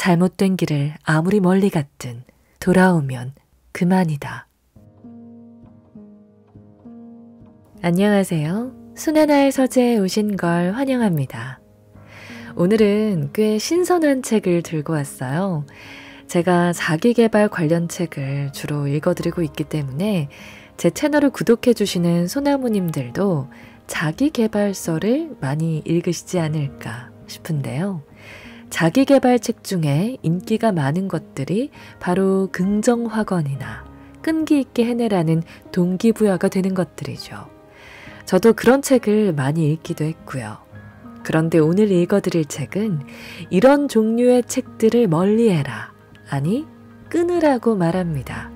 잘못된 길을 아무리 멀리 갔든 돌아오면 그만이다. 안녕하세요. 순하나의 서재에 오신 걸 환영합니다. 오늘은 꽤 신선한 책을 들고 왔어요. 제가 자기계발 관련 책을 주로 읽어드리고 있기 때문에 제 채널을 구독해주시는 소나무님들도 자기계발서를 많이 읽으시지 않을까 싶은데요. 자기계발책 중에 인기가 많은 것들이 바로 긍정확언이나 끈기 있게 해내라는 동기부여가 되는 것들이죠. 저도 그런 책을 많이 읽기도 했고요. 그런데 오늘 읽어드릴 책은 이런 종류의 책들을 멀리해라, 아니 끊으라고 말합니다.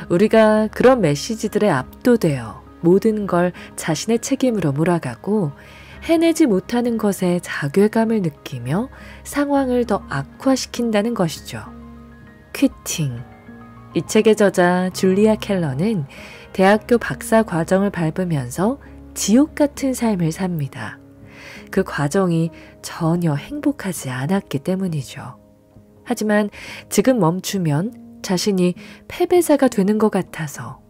우리가 그런 메시지들에 압도되어 모든 걸 자신의 책임으로 몰아가고 해내지 못하는 것에 자괴감을 느끼며 상황을 더 악화시킨다는 것이죠. 퀴팅. 이 책의 저자 줄리아 켈러는 대학교 박사 과정을 밟으면서 지옥 같은 삶을 삽니다. 그 과정이 전혀 행복하지 않았기 때문이죠. 하지만 지금 멈추면 자신이 패배자가 되는 것 같아서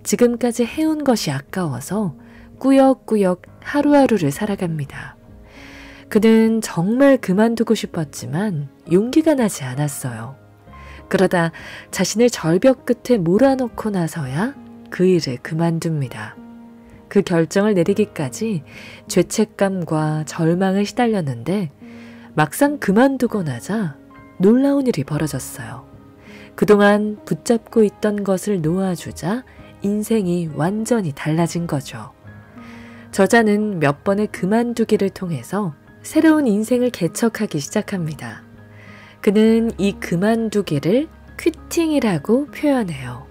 지금까지 해온 것이 아까워서 꾸역꾸역 하루하루를 살아갑니다. 그는 정말 그만두고 싶었지만 용기가 나지 않았어요. 그러다 자신을 절벽 끝에 몰아넣고 나서야 그 일을 그만둡니다. 그 결정을 내리기까지 죄책감과 절망을 시달렸는데 막상 그만두고 나자 놀라운 일이 벌어졌어요. 그동안 붙잡고 있던 것을 놓아주자 인생이 완전히 달라진 거죠. 저자는 몇 번의 그만두기를 통해서 새로운 인생을 개척하기 시작합니다. 그는 이 그만두기를 퀴팅이라고 표현해요.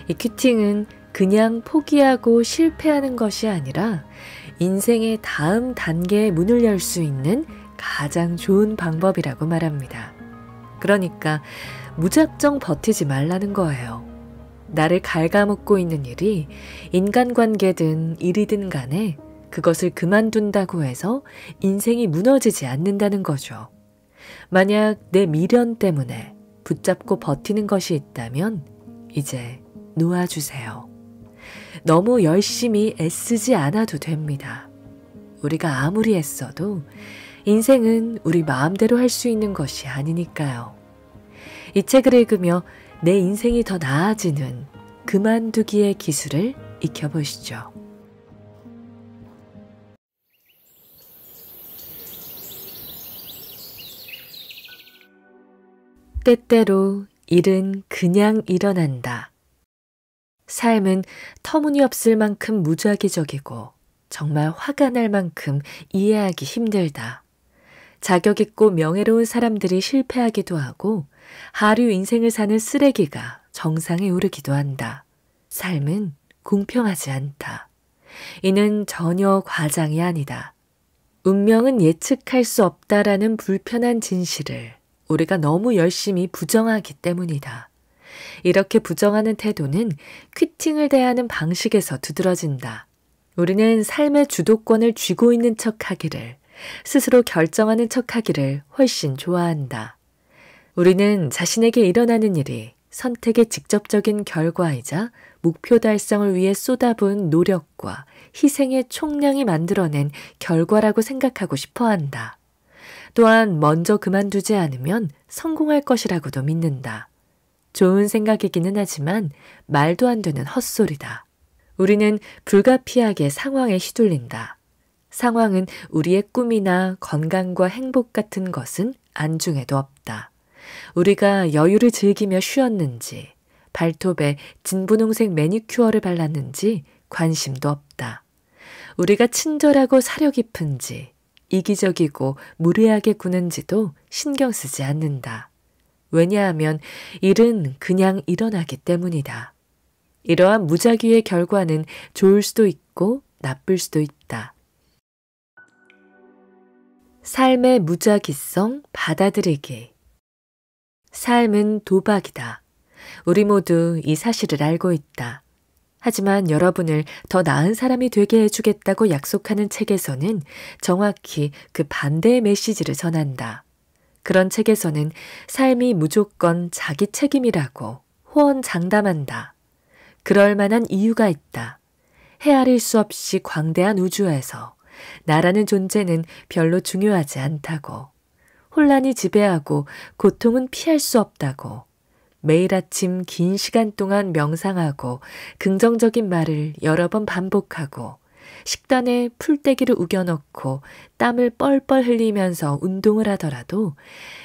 이 퀴팅은 그냥 포기하고 실패하는 것이 아니라 인생의 다음 단계의 문을 열 수 있는 가장 좋은 방법이라고 말합니다. 그러니까 무작정 버티지 말라는 거예요. 나를 갉아먹고 있는 일이 인간관계든 일이든 간에 그것을 그만둔다고 해서 인생이 무너지지 않는다는 거죠. 만약 내 미련 때문에 붙잡고 버티는 것이 있다면 이제 놓아주세요. 너무 열심히 애쓰지 않아도 됩니다. 우리가 아무리 애써도 인생은 우리 마음대로 할 수 있는 것이 아니니까요. 이 책을 읽으며 내 인생이 더 나아지는 그만두기의 기술을 익혀보시죠. 때때로 일은 그냥 일어난다. 삶은 터무니없을 만큼 무작위적이고 정말 화가 날 만큼 이해하기 힘들다. 자격 있고 명예로운 사람들이 실패하기도 하고 하류 인생을 사는 쓰레기가 정상에 오르기도 한다. 삶은 공평하지 않다. 이는 전혀 과장이 아니다. 운명은 예측할 수 없다라는 불편한 진실을 우리가 너무 열심히 부정하기 때문이다. 이렇게 부정하는 태도는 퀴팅을 대하는 방식에서 두드러진다. 우리는 삶의 주도권을 쥐고 있는 척하기를, 스스로 결정하는 척하기를 훨씬 좋아한다. 우리는 자신에게 일어나는 일이 선택의 직접적인 결과이자 목표 달성을 위해 쏟아부은 노력과 희생의 총량이 만들어낸 결과라고 생각하고 싶어 한다. 또한 먼저 그만두지 않으면 성공할 것이라고도 믿는다. 좋은 생각이기는 하지만 말도 안 되는 헛소리다. 우리는 불가피하게 상황에 휘둘린다. 상황은 우리의 꿈이나 건강과 행복 같은 것은 안중에도 없다. 우리가 여유를 즐기며 쉬었는지, 발톱에 진분홍색 매니큐어를 발랐는지 관심도 없다. 우리가 친절하고 사려 깊은지, 이기적이고 무례하게 구는지도 신경 쓰지 않는다. 왜냐하면 일은 그냥 일어나기 때문이다. 이러한 무작위의 결과는 좋을 수도 있고 나쁠 수도 있다. 삶의 무작위성 받아들이기. 삶은 도박이다. 우리 모두 이 사실을 알고 있다. 하지만 여러분을 더 나은 사람이 되게 해주겠다고 약속하는 책에서는 정확히 그 반대의 메시지를 전한다. 그런 책에서는 삶이 무조건 자기 책임이라고 호언장담한다. 그럴 만한 이유가 있다. 헤아릴 수 없이 광대한 우주에서 나라는 존재는 별로 중요하지 않다고. 혼란이 지배하고 고통은 피할 수 없다고. 매일 아침 긴 시간 동안 명상하고 긍정적인 말을 여러 번 반복하고 식단에 풀떼기를 우겨넣고 땀을 뻘뻘 흘리면서 운동을 하더라도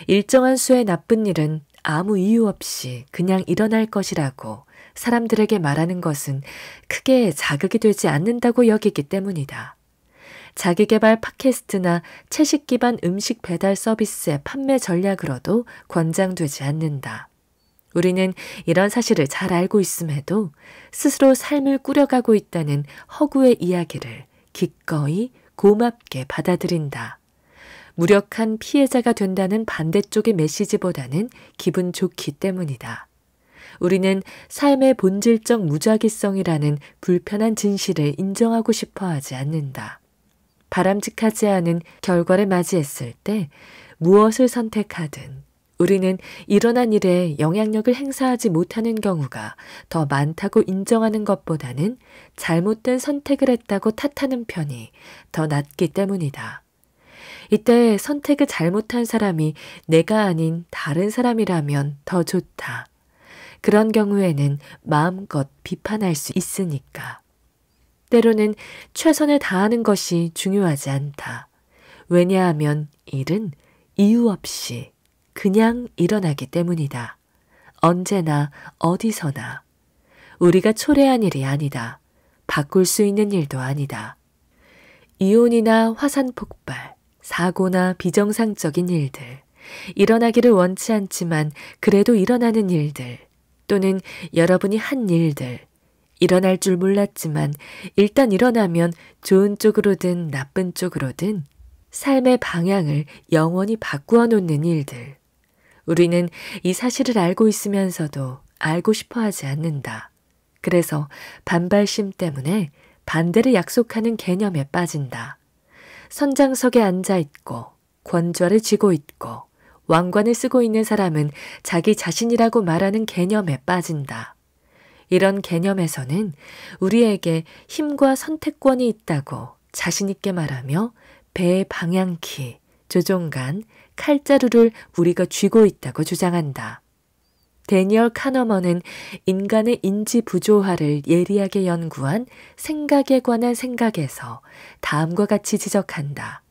일정한 수의 나쁜 일은 아무 이유 없이 그냥 일어날 것이라고 사람들에게 말하는 것은 크게 자극이 되지 않는다고 여기기 때문이다. 자기계발 팟캐스트나 채식 기반 음식 배달 서비스의 판매 전략으로도 권장되지 않는다. 우리는 이런 사실을 잘 알고 있음에도 스스로 삶을 꾸려가고 있다는 허구의 이야기를 기꺼이 고맙게 받아들인다. 무력한 피해자가 된다는 반대쪽의 메시지보다는 기분 좋기 때문이다. 우리는 삶의 본질적 무작위성이라는 불편한 진실을 인정하고 싶어 하지 않는다. 바람직하지 않은 결과를 맞이했을 때 무엇을 선택하든 우리는 일어난 일에 영향력을 행사하지 못하는 경우가 더 많다고 인정하는 것보다는 잘못된 선택을 했다고 탓하는 편이 더 낫기 때문이다. 이때 선택을 잘못한 사람이 내가 아닌 다른 사람이라면 더 좋다. 그런 경우에는 마음껏 비판할 수 있으니까. 때로는 최선을 다하는 것이 중요하지 않다. 왜냐하면 일은 이유 없이 그냥 일어나기 때문이다. 언제나 어디서나. 우리가 초래한 일이 아니다. 바꿀 수 있는 일도 아니다. 이혼이나 화산 폭발, 사고나 비정상적인 일들, 일어나기를 원치 않지만 그래도 일어나는 일들, 또는 여러분이 한 일들, 일어날 줄 몰랐지만 일단 일어나면 좋은 쪽으로든 나쁜 쪽으로든 삶의 방향을 영원히 바꾸어 놓는 일들. 우리는 이 사실을 알고 있으면서도 알고 싶어 하지 않는다. 그래서 반발심 때문에 반대를 약속하는 개념에 빠진다. 선장석에 앉아 있고 권좌를 쥐고 있고 왕관을 쓰고 있는 사람은 자기 자신이라고 말하는 개념에 빠진다. 이런 개념에서는 우리에게 힘과 선택권이 있다고 자신 있게 말하며 배의 방향키, 조종간, 칼자루를 우리가 쥐고 있다고 주장한다. 데니얼 카너먼은 인간의 인지 부조화를 예리하게 연구한 생각에 관한 생각에서 다음과 같이 지적한다.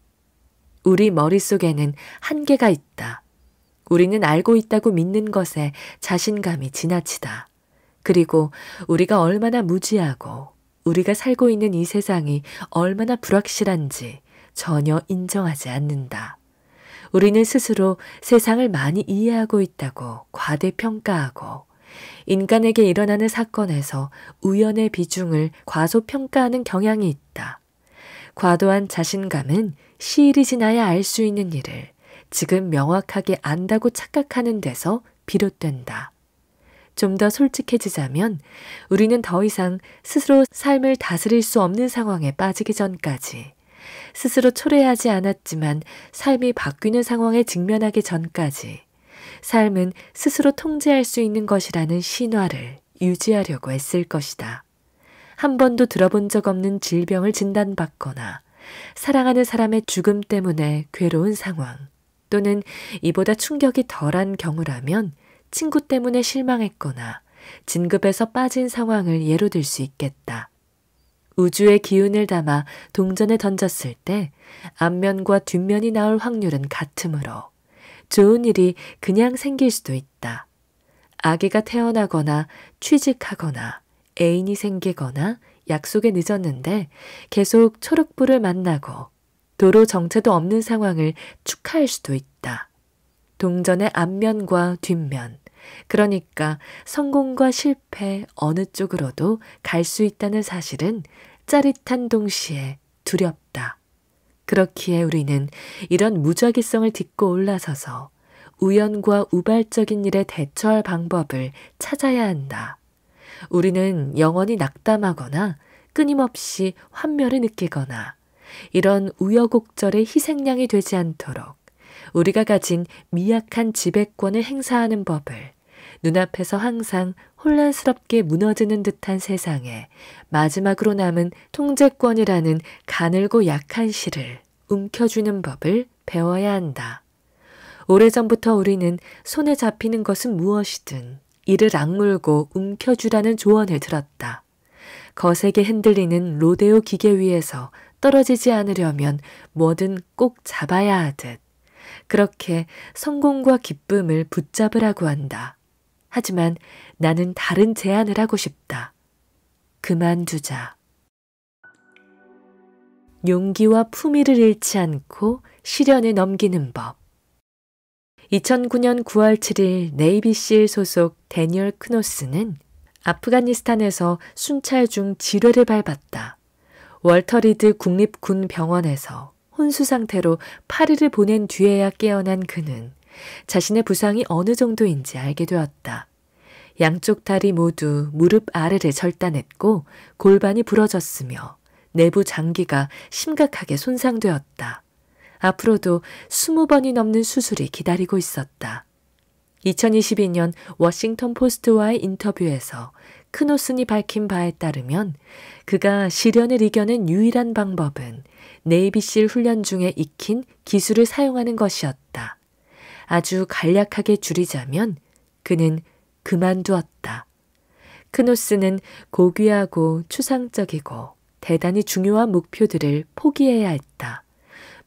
우리 머릿속에는 한계가 있다. 우리는 알고 있다고 믿는 것에 자신감이 지나치다. 그리고 우리가 얼마나 무지하고 우리가 살고 있는 이 세상이 얼마나 불확실한지 전혀 인정하지 않는다. 우리는 스스로 세상을 많이 이해하고 있다고 과대평가하고 인간에게 일어나는 사건에서 우연의 비중을 과소평가하는 경향이 있다. 과도한 자신감은 시일이 지나야 알 수 있는 일을 지금 명확하게 안다고 착각하는 데서 비롯된다. 좀 더 솔직해지자면 우리는 더 이상 스스로 삶을 다스릴 수 없는 상황에 빠지기 전까지 스스로 초래하지 않았지만 삶이 바뀌는 상황에 직면하기 전까지 삶은 스스로 통제할 수 있는 것이라는 신화를 유지하려고 애쓸 것이다. 한 번도 들어본 적 없는 질병을 진단받거나 사랑하는 사람의 죽음 때문에 괴로운 상황 또는 이보다 충격이 덜한 경우라면 친구 때문에 실망했거나 진급에서 빠진 상황을 예로 들 수 있겠다. 우주의 기운을 담아 동전에 던졌을 때 앞면과 뒷면이 나올 확률은 같으므로 좋은 일이 그냥 생길 수도 있다. 아기가 태어나거나 취직하거나 애인이 생기거나 약속에 늦었는데 계속 초록불을 만나고 도로 정체도 없는 상황을 축하할 수도 있다. 동전의 앞면과 뒷면, 그러니까 성공과 실패 어느 쪽으로도 갈 수 있다는 사실은 짜릿한 동시에 두렵다. 그렇기에 우리는 이런 무작위성을 딛고 올라서서 우연과 우발적인 일에 대처할 방법을 찾아야 한다. 우리는 영원히 낙담하거나 끊임없이 환멸을 느끼거나 이런 우여곡절의 희생양이 되지 않도록 우리가 가진 미약한 지배권을 행사하는 법을 눈앞에서 항상 혼란스럽게 무너지는 듯한 세상에 마지막으로 남은 통제권이라는 가늘고 약한 실을 움켜쥐는 법을 배워야 한다. 오래전부터 우리는 손에 잡히는 것은 무엇이든 이를 악물고 움켜쥐라는 조언을 들었다. 거세게 흔들리는 로데오 기계 위에서 떨어지지 않으려면 뭐든 꼭 잡아야 하듯 그렇게 성공과 기쁨을 붙잡으라고 한다. 하지만 나는 다른 제안을 하고 싶다. 그만두자. 용기와 품위를 잃지 않고 시련을 넘기는 법. 2009년 9월 7일 네이비실 소속 데니얼 크노스는 아프가니스탄에서 순찰 중 지뢰를 밟았다. 월터 리드 국립군병원에서 혼수 상태로 8일을 보낸 뒤에야 깨어난 그는 자신의 부상이 어느 정도인지 알게 되었다. 양쪽 다리 모두 무릎 아래를 절단했고 골반이 부러졌으며 내부 장기가 심각하게 손상되었다. 앞으로도 20번이 넘는 수술이 기다리고 있었다. 2022년 워싱턴 포스트와의 인터뷰에서 크노슨이 밝힌 바에 따르면 그가 시련을 이겨낸 유일한 방법은 네이비실 훈련 중에 익힌 기술을 사용하는 것이었다. 아주 간략하게 줄이자면 그는 그만두었다. 크노스는 고귀하고 추상적이고 대단히 중요한 목표들을 포기해야 했다.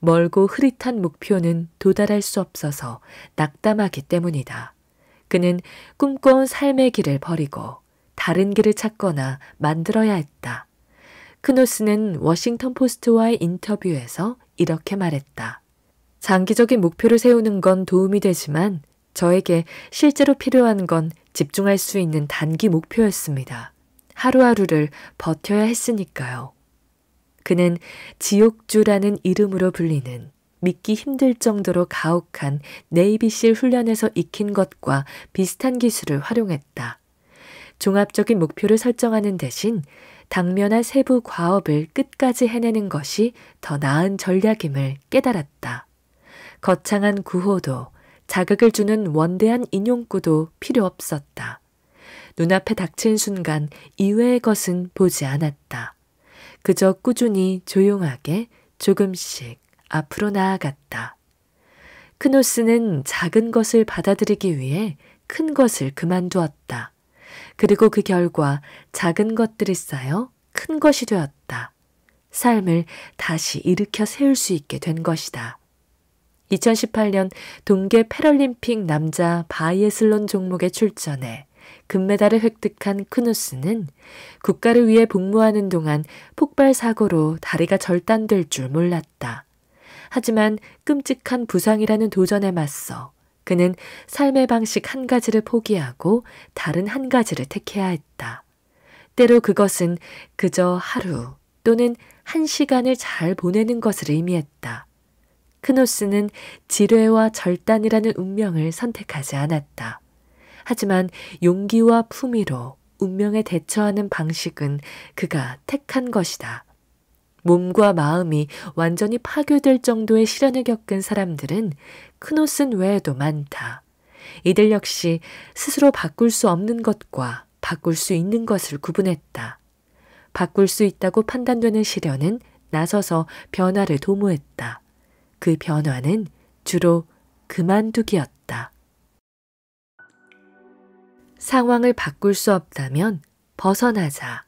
멀고 흐릿한 목표는 도달할 수 없어서 낙담하기 때문이다. 그는 꿈꿔온 삶의 길을 버리고 다른 길을 찾거나 만들어야 했다. 크노스는 워싱턴 포스트와의 인터뷰에서 이렇게 말했다. 장기적인 목표를 세우는 건 도움이 되지만 저에게 실제로 필요한 건 집중할 수 있는 단기 목표였습니다. 하루하루를 버텨야 했으니까요. 그는 지옥주라는 이름으로 불리는 믿기 힘들 정도로 가혹한 네이비실 훈련에서 익힌 것과 비슷한 기술을 활용했다. 종합적인 목표를 설정하는 대신 당면한 세부 과업을 끝까지 해내는 것이 더 나은 전략임을 깨달았다. 거창한 구호도 자극을 주는 원대한 인용구도 필요 없었다. 눈앞에 닥친 순간 이외의 것은 보지 않았다. 그저 꾸준히 조용하게 조금씩 앞으로 나아갔다. 크노스는 작은 것을 받아들이기 위해 큰 것을 그만두었다. 그리고 그 결과 작은 것들이 쌓여 큰 것이 되었다. 삶을 다시 일으켜 세울 수 있게 된 것이다. 2018년 동계 패럴림픽 남자 바이애슬론 종목에 출전해 금메달을 획득한 크누스는 국가를 위해 복무하는 동안 폭발 사고로 다리가 절단될 줄 몰랐다. 하지만 끔찍한 부상이라는 도전에 맞서 그는 삶의 방식 한 가지를 포기하고 다른 한 가지를 택해야 했다. 때로 그것은 그저 하루 또는 한 시간을 잘 보내는 것을 의미했다. 크노스는 지뢰와 절단이라는 운명을 선택하지 않았다. 하지만 용기와 품위로 운명에 대처하는 방식은 그가 택한 것이다. 몸과 마음이 완전히 파괴될 정도의 시련을 겪은 사람들은 크노슨 외에도 많다. 이들 역시 스스로 바꿀 수 없는 것과 바꿀 수 있는 것을 구분했다. 바꿀 수 있다고 판단되는 시련은 나서서 변화를 도모했다. 그 변화는 주로 그만두기였다. 상황을 바꿀 수 없다면 벗어나자.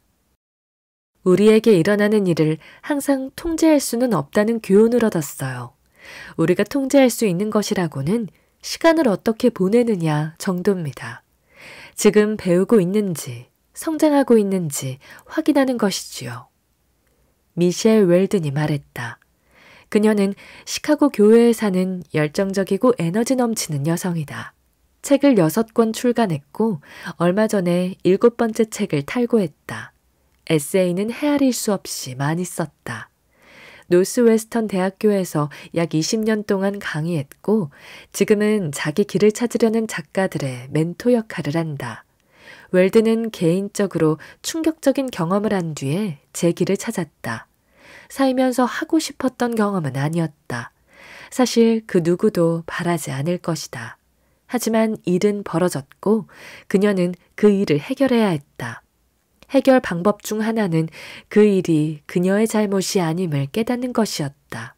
우리에게 일어나는 일을 항상 통제할 수는 없다는 교훈을 얻었어요. 우리가 통제할 수 있는 것이라고는 시간을 어떻게 보내느냐 정도입니다. 지금 배우고 있는지, 성장하고 있는지 확인하는 것이지요. 미셸 웰든이 말했다. 그녀는 시카고 교회에 사는 열정적이고 에너지 넘치는 여성이다. 책을 6권 출간했고 얼마 전에 7번째 책을 탈고했다. 에세이는 헤아릴 수 없이 많이 썼다. 노스웨스턴 대학교에서 약 20년 동안 강의했고 지금은 자기 길을 찾으려는 작가들의 멘토 역할을 한다. 웰드는 개인적으로 충격적인 경험을 한 뒤에 제 길을 찾았다. 살면서 하고 싶었던 경험은 아니었다. 사실 그 누구도 바라지 않을 것이다. 하지만 일은 벌어졌고 그녀는 그 일을 해결해야 했다. 해결 방법 중 하나는 그 일이 그녀의 잘못이 아님을 깨닫는 것이었다.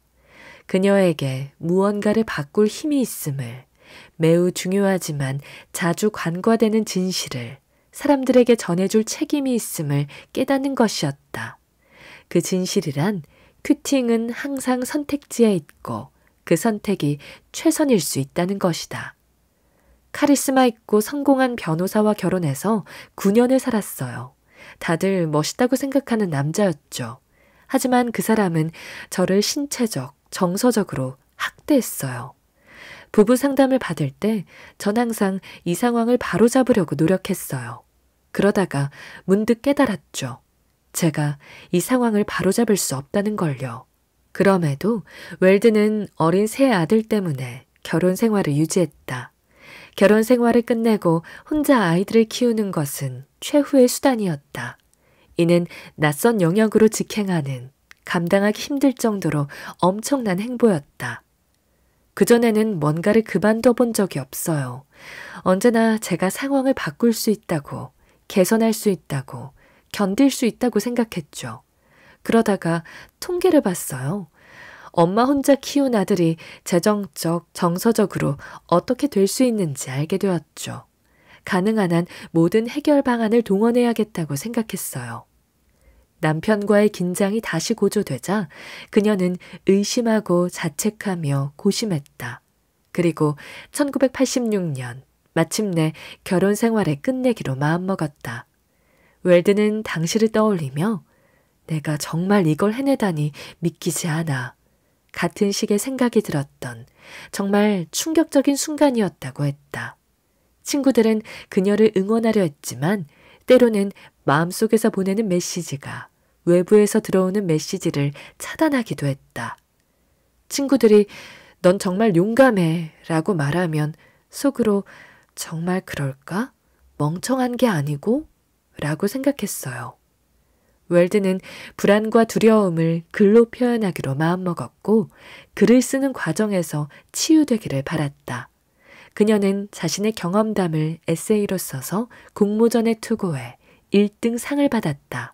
그녀에게 무언가를 바꿀 힘이 있음을, 매우 중요하지만 자주 간과되는 진실을 사람들에게 전해줄 책임이 있음을 깨닫는 것이었다. 그 진실이란 큐팅은 항상 선택지에 있고 그 선택이 최선일 수 있다는 것이다. 카리스마 있고 성공한 변호사와 결혼해서 9년을 살았어요. 다들 멋있다고 생각하는 남자였죠. 하지만 그 사람은 저를 신체적, 정서적으로 학대했어요. 부부 상담을 받을 때 전 항상 이 상황을 바로잡으려고 노력했어요. 그러다가 문득 깨달았죠. 제가 이 상황을 바로잡을 수 없다는 걸요. 그럼에도 웰드는 어린 새 아들 때문에 결혼 생활을 유지했다. 결혼 생활을 끝내고 혼자 아이들을 키우는 것은 최후의 수단이었다. 이는 낯선 영역으로 직행하는 감당하기 힘들 정도로 엄청난 행보였다. 그전에는 뭔가를 그만둬 본 적이 없어요. 언제나 제가 상황을 바꿀 수 있다고, 개선할 수 있다고, 견딜 수 있다고 생각했죠. 그러다가 통계를 봤어요. 엄마 혼자 키운 아들이 재정적, 정서적으로 어떻게 될 수 있는지 알게 되었죠. 가능한 한 모든 해결 방안을 동원해야겠다고 생각했어요. 남편과의 긴장이 다시 고조되자 그녀는 의심하고 자책하며 고심했다. 그리고 1986년 마침내 결혼 생활을 끝내기로 마음먹었다. 웰드는 당시를 떠올리며 내가 정말 이걸 해내다니 믿기지 않아. 같은 식의 생각이 들었던 정말 충격적인 순간이었다고 했다. 친구들은 그녀를 응원하려 했지만 때로는 마음속에서 보내는 메시지가 외부에서 들어오는 메시지를 차단하기도 했다. 친구들이 넌 정말 용감해 라고 말하면 속으로 정말 그럴까? 멍청한 게 아니고? 라고 생각했어요. 웰드는 불안과 두려움을 글로 표현하기로 마음먹었고 글을 쓰는 과정에서 치유되기를 바랐다. 그녀는 자신의 경험담을 에세이로 써서 공모전에 투고해 1등 상을 받았다.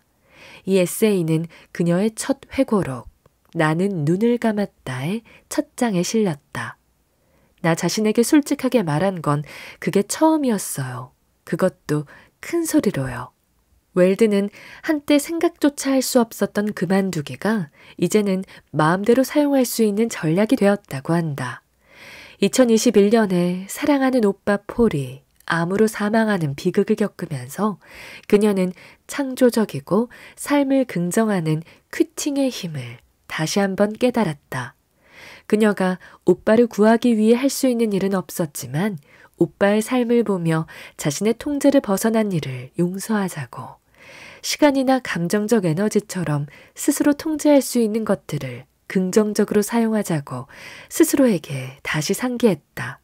이 에세이는 그녀의 첫 회고록 나는 눈을 감았다의 첫 장에 실렸다. 나 자신에게 솔직하게 말한 건 그게 처음이었어요. 그것도 큰 소리로요. 웰드는 한때 생각조차 할 수 없었던 그만두기가 이제는 마음대로 사용할 수 있는 전략이 되었다고 한다. 2021년에 사랑하는 오빠 폴이 암으로 사망하는 비극을 겪으면서 그녀는 창조적이고 삶을 긍정하는 큐팅의 힘을 다시 한번 깨달았다. 그녀가 오빠를 구하기 위해 할 수 있는 일은 없었지만 오빠의 삶을 보며 자신의 통제를 벗어난 일을 용서하자고 시간이나 감정적 에너지처럼 스스로 통제할 수 있는 것들을 긍정적으로 사용하자고 스스로에게 다시 상기했다.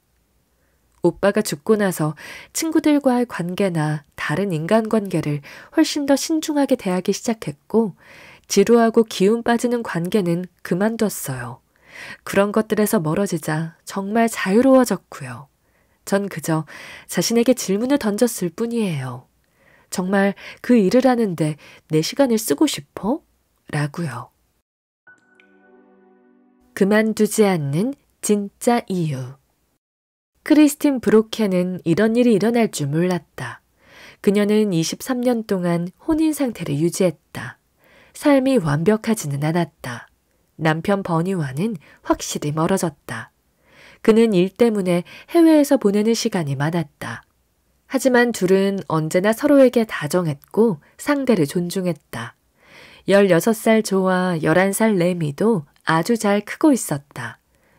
오빠가 죽고 나서 친구들과의 관계나 다른 인간관계를 훨씬 더 신중하게 대하기 시작했고 지루하고 기운 빠지는 관계는 그만뒀어요. 그런 것들에서 멀어지자 정말 자유로워졌고요. 전 그저 자신에게 질문을 던졌을 뿐이에요. 정말 그 일을 하는데 내 시간을 쓰고 싶어? 라고요. 그만두지 않는 진짜 이유. 크리스틴 브로켄은 이런 일이 일어날 줄 몰랐다. 그녀는 23년 동안 혼인 상태를 유지했다. 삶이 완벽하지는 않았다. 남편 버니와는 확실히 멀어졌다. 그는 일 때문에 해외에서 보내는 시간이 많았다. 하지만 둘은 언제나 서로에게 다정했고 상대를 존중했다. 16살 조와 11살 레미도 아주 잘 크고 있었다.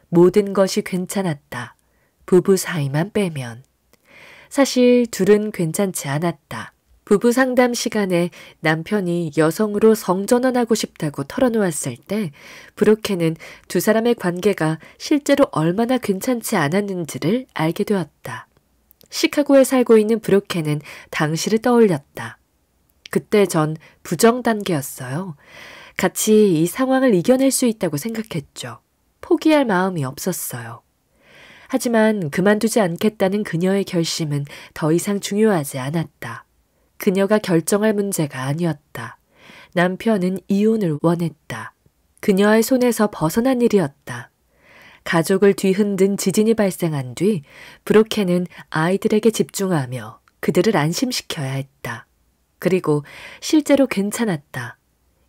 모든 것이 괜찮았다. 부부 사이만 빼면. 사실 둘은 괜찮지 않았다. 부부 상담 시간에 남편이 여성으로 성전환하고 싶다고 털어놓았을 때 브로켄은 두 사람의 관계가 실제로 얼마나 괜찮지 않았는지를 알게 되었다. 시카고에 살고 있는 브로켄은 당시를 떠올렸다. 그때 전 부정 단계였어요. 같이 이 상황을 이겨낼 수 있다고 생각했죠. 포기할 마음이 없었어요. 하지만 그만두지 않겠다는 그녀의 결심은 더 이상 중요하지 않았다. 그녀가 결정할 문제가 아니었다. 남편은 이혼을 원했다. 그녀의 손에서 벗어난 일이었다. 가족을 뒤흔든 지진이 발생한 뒤 브로켄은 아이들에게 집중하며 그들을 안심시켜야 했다. 그리고 실제로 괜찮았다.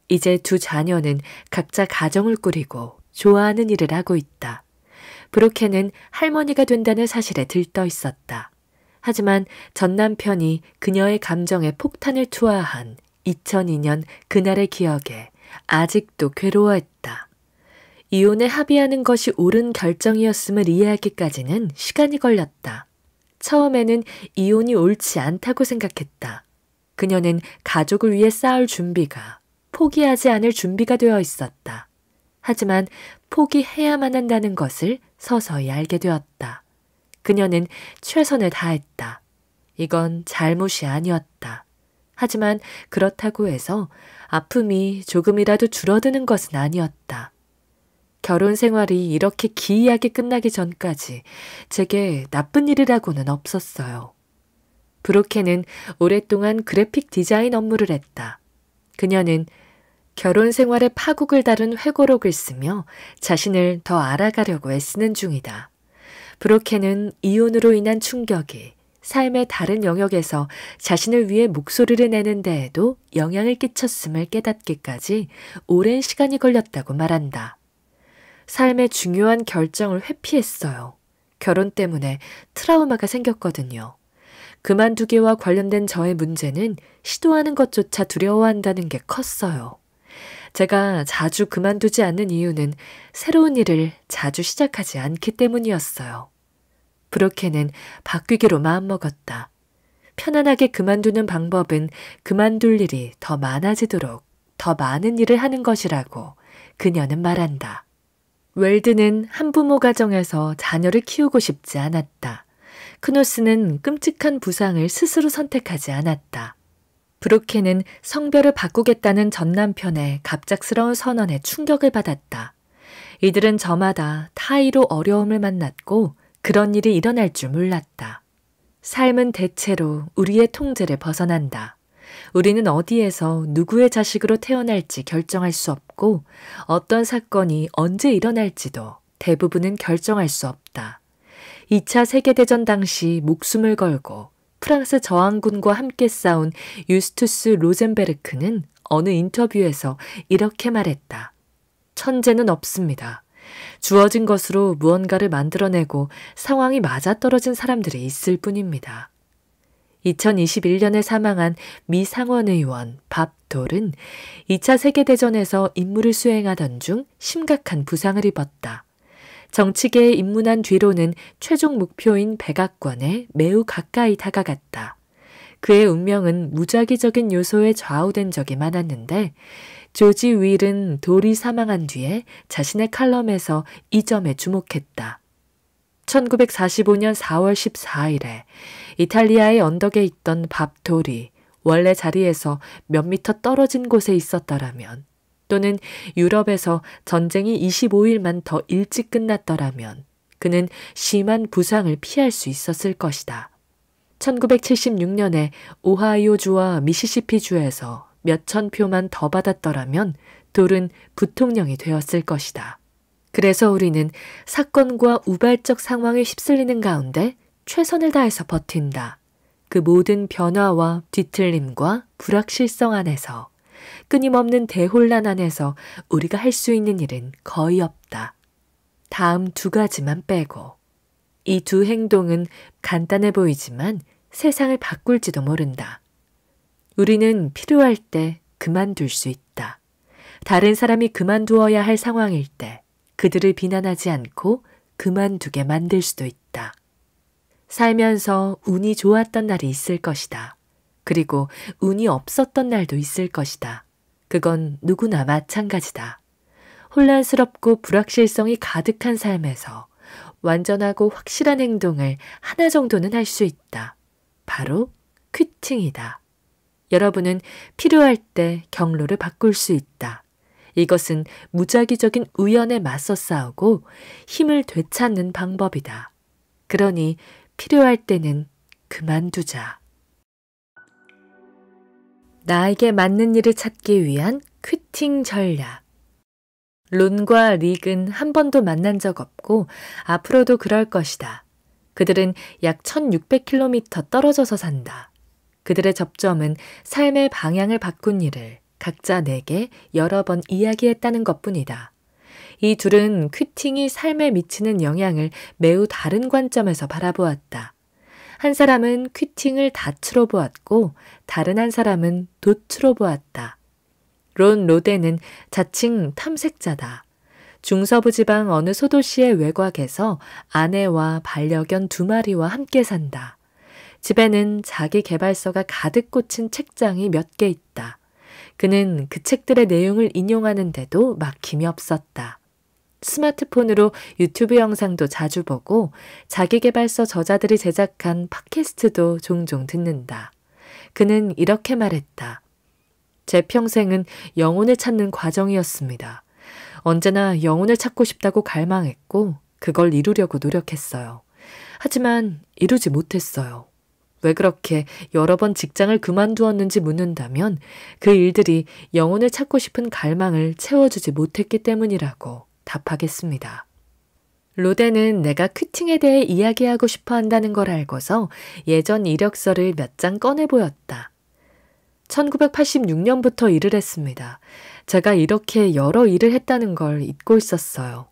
이제 두 자녀는 각자 가정을 꾸리고 좋아하는 일을 하고 있다. 브로켄은 할머니가 된다는 사실에 들떠 있었다. 하지만 전 남편이 그녀의 감정에 폭탄을 투하한 2002년 그날의 기억에 아직도 괴로워했다. 이혼에 합의하는 것이 옳은 결정이었음을 이해하기까지는 시간이 걸렸다. 처음에는 이혼이 옳지 않다고 생각했다. 그녀는 가족을 위해 싸울 준비가, 포기하지 않을 준비가 되어 있었다. 하지만 포기해야만 한다는 것을 서서히 알게 되었다. 그녀는 최선을 다했다. 이건 잘못이 아니었다. 하지만 그렇다고 해서 아픔이 조금이라도 줄어드는 것은 아니었다. 결혼 생활이 이렇게 기이하게 끝나기 전까지 제게 나쁜 일이라고는 없었어요. 브로켄은 오랫동안 그래픽 디자인 업무를 했다. 그녀는 결혼 생활의 파국을 다룬 회고록을 쓰며 자신을 더 알아가려고 애쓰는 중이다. 브로켄은 이혼으로 인한 충격이 삶의 다른 영역에서 자신을 위해 목소리를 내는 데에도 영향을 끼쳤음을 깨닫기까지 오랜 시간이 걸렸다고 말한다. 삶의 중요한 결정을 회피했어요. 결혼 때문에 트라우마가 생겼거든요. 그만두기와 관련된 저의 문제는 시도하는 것조차 두려워한다는 게 컸어요. 제가 자주 그만두지 않는 이유는 새로운 일을 자주 시작하지 않기 때문이었어요. 브로켄은 바뀌기로 마음먹었다. 편안하게 그만두는 방법은 그만둘 일이 더 많아지도록 더 많은 일을 하는 것이라고 그녀는 말한다. 웰드는 한부모 가정에서 자녀를 키우고 싶지 않았다. 크노스는 끔찍한 부상을 스스로 선택하지 않았다. 브로켄은 성별을 바꾸겠다는 전 남편의 갑작스러운 선언에 충격을 받았다. 이들은 저마다 타의로 어려움을 만났고 그런 일이 일어날 줄 몰랐다. 삶은 대체로 우리의 통제를 벗어난다. 우리는 어디에서 누구의 자식으로 태어날지 결정할 수 없고 어떤 사건이 언제 일어날지도 대부분은 결정할 수 없다. 2차 세계대전 당시 목숨을 걸고 프랑스 저항군과 함께 싸운 유스투스 로젠베르크는 어느 인터뷰에서 이렇게 말했다. 천재는 없습니다. 주어진 것으로 무언가를 만들어내고 상황이 맞아떨어진 사람들이 있을 뿐입니다. 2021년에 사망한 미 상원의원 밥 돌은 2차 세계대전에서 임무를 수행하던 중 심각한 부상을 입었다. 정치계에 입문한 뒤로는 최종 목표인 백악관에 매우 가까이 다가갔다. 그의 운명은 무작위적인 요소에 좌우된 적이 많았는데 조지 윌은 돌이 사망한 뒤에 자신의 칼럼에서 이 점에 주목했다. 1945년 4월 14일에 이탈리아의 언덕에 있던 밥 돌이 원래 자리에서 몇 미터 떨어진 곳에 있었더라면 또는 유럽에서 전쟁이 25일만 더 일찍 끝났더라면 그는 심한 부상을 피할 수 있었을 것이다. 1976년에 오하이오주와 미시시피주에서 몇천 표만 더 받았더라면 돌은 부통령이 되었을 것이다. 그래서 우리는 사건과 우발적 상황에 휩쓸리는 가운데 최선을 다해서 버틴다. 그 모든 변화와 뒤틀림과 불확실성 안에서 끊임없는 대혼란 안에서 우리가 할 수 있는 일은 거의 없다. 다음 두 가지만 빼고. 이 두 행동은 간단해 보이지만 세상을 바꿀지도 모른다. 우리는 필요할 때 그만둘 수 있다. 다른 사람이 그만두어야 할 상황일 때 그들을 비난하지 않고 그만두게 만들 수도 있다. 살면서 운이 좋았던 날이 있을 것이다. 그리고 운이 없었던 날도 있을 것이다. 그건 누구나 마찬가지다. 혼란스럽고 불확실성이 가득한 삶에서 완전하고 확실한 행동을 하나 정도는 할 수 있다. 바로 퀴팅이다. 여러분은 필요할 때 경로를 바꿀 수 있다. 이것은 무작위적인 우연에 맞서 싸우고 힘을 되찾는 방법이다. 그러니 필요할 때는 그만두자. 나에게 맞는 일을 찾기 위한 퀴팅 전략. 론과 릭은 한 번도 만난 적 없고 앞으로도 그럴 것이다. 그들은 약 1600km 떨어져서 산다. 그들의 접점은 삶의 방향을 바꾼 일을 각자 내게 여러 번 이야기했다는 것뿐이다. 이 둘은 퀴팅이 삶에 미치는 영향을 매우 다른 관점에서 바라보았다. 한 사람은 퀴팅을 닻으로 보았고 다른 한 사람은 돛으로 보았다. 론 로덴은 자칭 탐색자다. 중서부 지방 어느 소도시의 외곽에서 아내와 반려견 2마리와 함께 산다. 집에는 자기 개발서가 가득 꽂힌 책장이 몇 개 있다. 그는 그 책들의 내용을 인용하는데도 막힘이 없었다. 스마트폰으로 유튜브 영상도 자주 보고 자기계발서 저자들이 제작한 팟캐스트도 종종 듣는다. 그는 이렇게 말했다. 제 평생은 영혼을 찾는 과정이었습니다. 언제나 영혼을 찾고 싶다고 갈망했고 그걸 이루려고 노력했어요. 하지만 이루지 못했어요. 왜 그렇게 여러 번 직장을 그만두었는지 묻는다면 그 일들이 영혼을 찾고 싶은 갈망을 채워주지 못했기 때문이라고 답하겠습니다. 로덴은 내가 퀴팅에 대해 이야기하고 싶어 한다는 걸 알고서 예전 이력서를 몇 장 꺼내 보였다. 1986년부터 일을 했습니다. 제가 이렇게 여러 일을 했다는 걸 잊고 있었어요.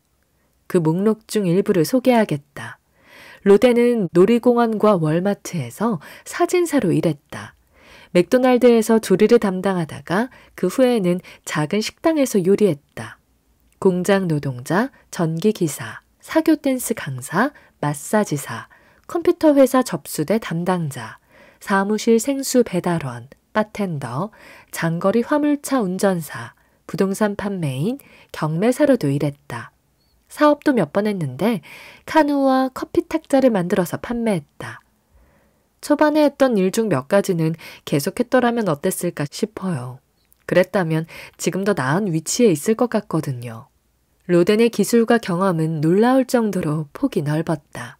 그 목록 중 일부를 소개하겠다. 로덴은 놀이공원과 월마트에서 사진사로 일했다. 맥도날드에서 조리를 담당하다가 그 후에는 작은 식당에서 요리했다. 공장 노동자, 전기기사, 사교 댄스 강사, 마사지사, 컴퓨터 회사 접수대 담당자, 사무실 생수 배달원, 바텐더, 장거리 화물차 운전사, 부동산 판매인, 경매사로도 일했다. 사업도 몇 번 했는데 카누와 커피 탁자를 만들어서 판매했다. 초반에 했던 일 중 몇 가지는 계속했더라면 어땠을까 싶어요. 그랬다면 지금 더 나은 위치에 있을 것 같거든요. 로덴의 기술과 경험은 놀라울 정도로 폭이 넓었다.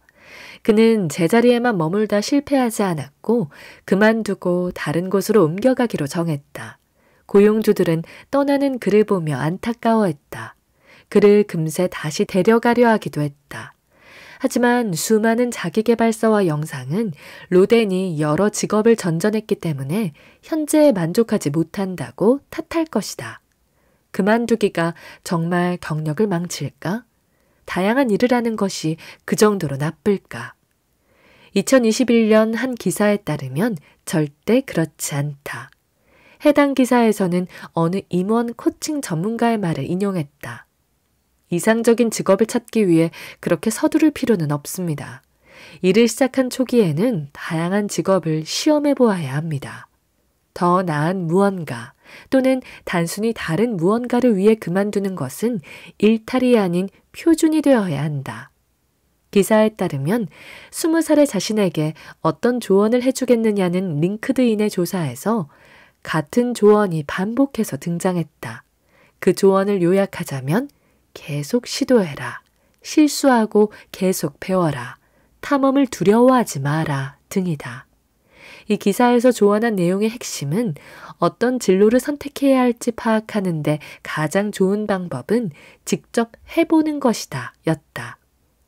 그는 제자리에만 머물다 실패하지 않았고 그만두고 다른 곳으로 옮겨가기로 정했다. 고용주들은 떠나는 그를 보며 안타까워했다. 그를 금세 다시 데려가려 하기도 했다. 하지만 수많은 자기계발서와 영상은 로덴이 여러 직업을 전전했기 때문에 현재에 만족하지 못한다고 탓할 것이다. 그만두기가 정말 경력을 망칠까? 다양한 일을 하는 것이 그 정도로 나쁠까? 2021년 한 기사에 따르면 절대 그렇지 않다. 해당 기사에서는 어느 임원 코칭 전문가의 말을 인용했다. 이상적인 직업을 찾기 위해 그렇게 서두를 필요는 없습니다. 일을 시작한 초기에는 다양한 직업을 시험해 보아야 합니다. 더 나은 무언가 또는 단순히 다른 무언가를 위해 그만두는 것은 일탈이 아닌 표준이 되어야 한다. 기사에 따르면 20살의 자신에게 어떤 조언을 해주겠느냐는 링크드인의 조사에서 같은 조언이 반복해서 등장했다. 그 조언을 요약하자면 계속 시도해라, 실수하고 계속 배워라, 탐험을 두려워하지 마라 등이다. 이 기사에서 조언한 내용의 핵심은 어떤 진로를 선택해야 할지 파악하는데 가장 좋은 방법은 직접 해보는 것이다 였다.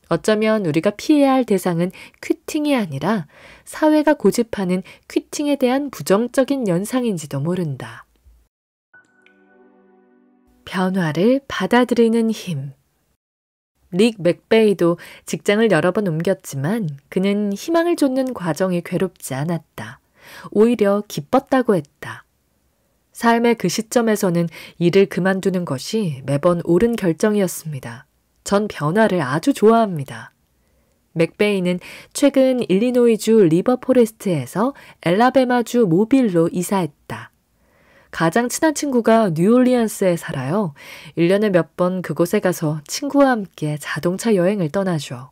어쩌면 우리가 피해야 할 대상은 퀴팅이 아니라 사회가 고집하는 퀴팅에 대한 부정적인 연상인지도 모른다. 변화를 받아들이는 힘. 릭 맥베이도 직장을 여러 번 옮겼지만 그는 희망을 쫓는 과정이 괴롭지 않았다. 오히려 기뻤다고 했다. 삶의 그 시점에서는 일을 그만두는 것이 매번 옳은 결정이었습니다. 전 변화를 아주 좋아합니다. 맥베이는 최근 일리노이주 리버포레스트에서 엘라베마주 모빌로 이사했다. 가장 친한 친구가 뉴올리언스에 살아요. 1년에 몇 번 그곳에 가서 친구와 함께 자동차 여행을 떠나죠.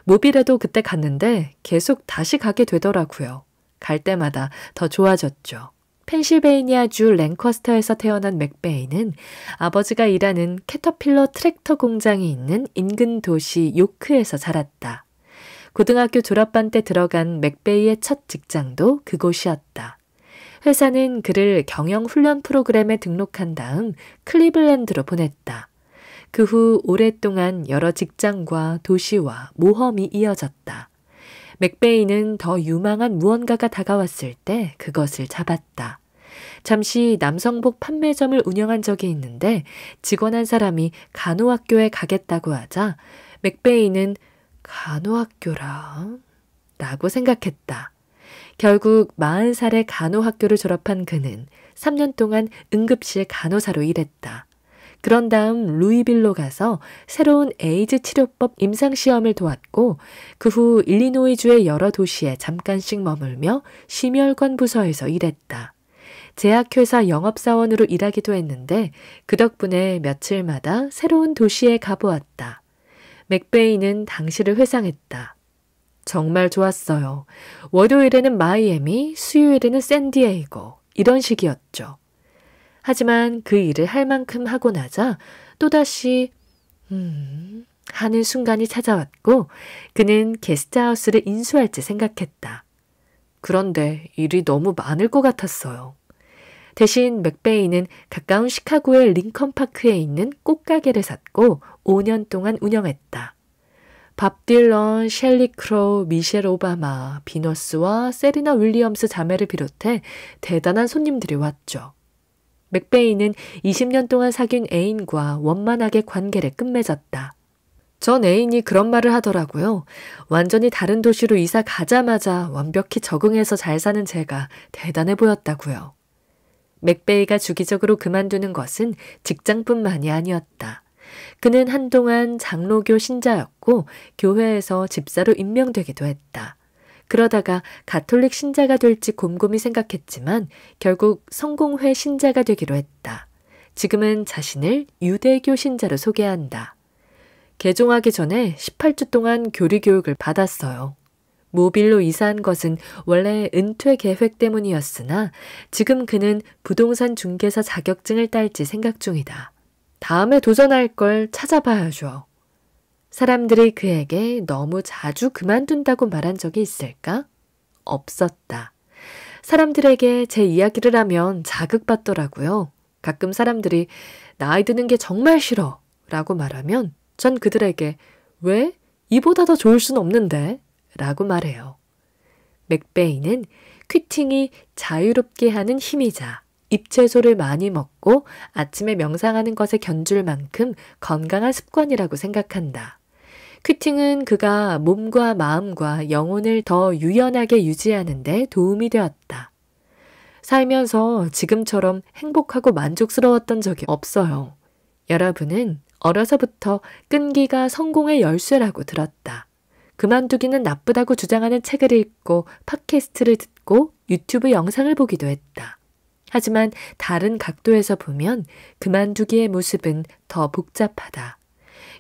모빌에도 그때 갔는데 계속 다시 가게 되더라고요. 갈 때마다 더 좋아졌죠. 펜실베이니아주 랭커스터에서 태어난 맥베이는 아버지가 일하는 캐터필러 트랙터 공장이 있는 인근 도시 요크에서 자랐다. 고등학교 졸업반 때 들어간 맥베이의 첫 직장도 그곳이었다. 회사는 그를 경영훈련 프로그램에 등록한 다음 클리블랜드로 보냈다. 그 후 오랫동안 여러 직장과 도시와 모험이 이어졌다. 맥베이는 더 유망한 무언가가 다가왔을 때 그것을 잡았다. 잠시 남성복 판매점을 운영한 적이 있는데 직원 한 사람이 간호학교에 가겠다고 하자 맥베이는 간호학교라? 라고 생각했다. 결국 40살에 간호학교를 졸업한 그는 3년 동안 응급실 간호사로 일했다. 그런 다음 루이빌로 가서 새로운 에이즈 치료법 임상시험을 도왔고 그 후 일리노이주의 여러 도시에 잠깐씩 머물며 심혈관 부서에서 일했다. 제약회사 영업사원으로 일하기도 했는데 그 덕분에 며칠마다 새로운 도시에 가보았다. 맥베이는 당시를 회상했다. 정말 좋았어요. 월요일에는 마이애미, 수요일에는 샌디에이고 이런 식이었죠. 하지만 그 일을 할 만큼 하고 나자 또다시 하는 순간이 찾아왔고 그는 게스트하우스를 인수할지 생각했다. 그런데 일이 너무 많을 것 같았어요. 대신 맥베이는 가까운 시카고의 링컨파크에 있는 꽃가게를 샀고 5년 동안 운영했다. 밥 딜런, 셸리 크로우, 미셸 오바마, 비너스와 세리나 윌리엄스 자매를 비롯해 대단한 손님들이 왔죠. 맥베이는 20년 동안 사귄 애인과 원만하게 관계를 끝맺었다. 전 애인이 그런 말을 하더라고요. 완전히 다른 도시로 이사 가자마자 완벽히 적응해서 잘 사는 제가 대단해 보였다고요. 맥베이가 주기적으로 그만두는 것은 직장뿐만이 아니었다. 그는 한동안 장로교 신자였고 교회에서 집사로 임명되기도 했다. 그러다가 가톨릭 신자가 될지 곰곰이 생각했지만 결국 성공회 신자가 되기로 했다. 지금은 자신을 유대교 신자로 소개한다. 개종하기 전에 18주 동안 교리 교육을 받았어요. 모빌로 이사한 것은 원래 은퇴 계획 때문이었으나 지금 그는 부동산 중개사 자격증을 딸지 생각 중이다. 다음에 도전할 걸 찾아봐야죠. 사람들이 그에게 너무 자주 그만둔다고 말한 적이 있을까? 없었다. 사람들에게 제 이야기를 하면 자극받더라고요. 가끔 사람들이 나이 드는 게 정말 싫어 라고 말하면 전 그들에게 왜? 이보다 더 좋을 순 없는데 라고 말해요. 맥베이는 퀴팅이 자유롭게 하는 힘이자 잎채소를 많이 먹고 아침에 명상하는 것에 견줄 만큼 건강한 습관이라고 생각한다. 퀴팅은 그가 몸과 마음과 영혼을 더 유연하게 유지하는 데 도움이 되었다. 살면서 지금처럼 행복하고 만족스러웠던 적이 없어요. 여러분은 어려서부터 끈기가 성공의 열쇠라고 들었다. 그만두기는 나쁘다고 주장하는 책을 읽고 팟캐스트를 듣고 유튜브 영상을 보기도 했다. 하지만 다른 각도에서 보면 그만두기의 모습은 더 복잡하다.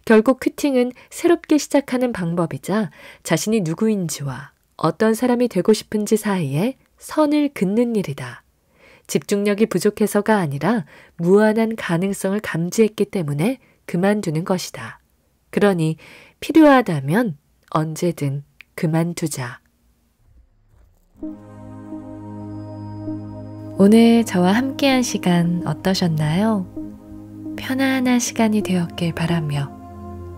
결국 퀴팅은 새롭게 시작하는 방법이자 자신이 누구인지와 어떤 사람이 되고 싶은지 사이에 선을 긋는 일이다. 집중력이 부족해서가 아니라 무한한 가능성을 감지했기 때문에 그만두는 것이다. 그러니 필요하다면 언제든 그만두자. 오늘 저와 함께한 시간 어떠셨나요? 편안한 시간이 되었길 바라며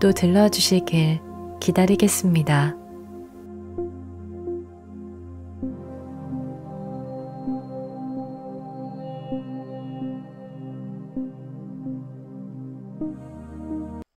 또 들러주시길 기다리겠습니다.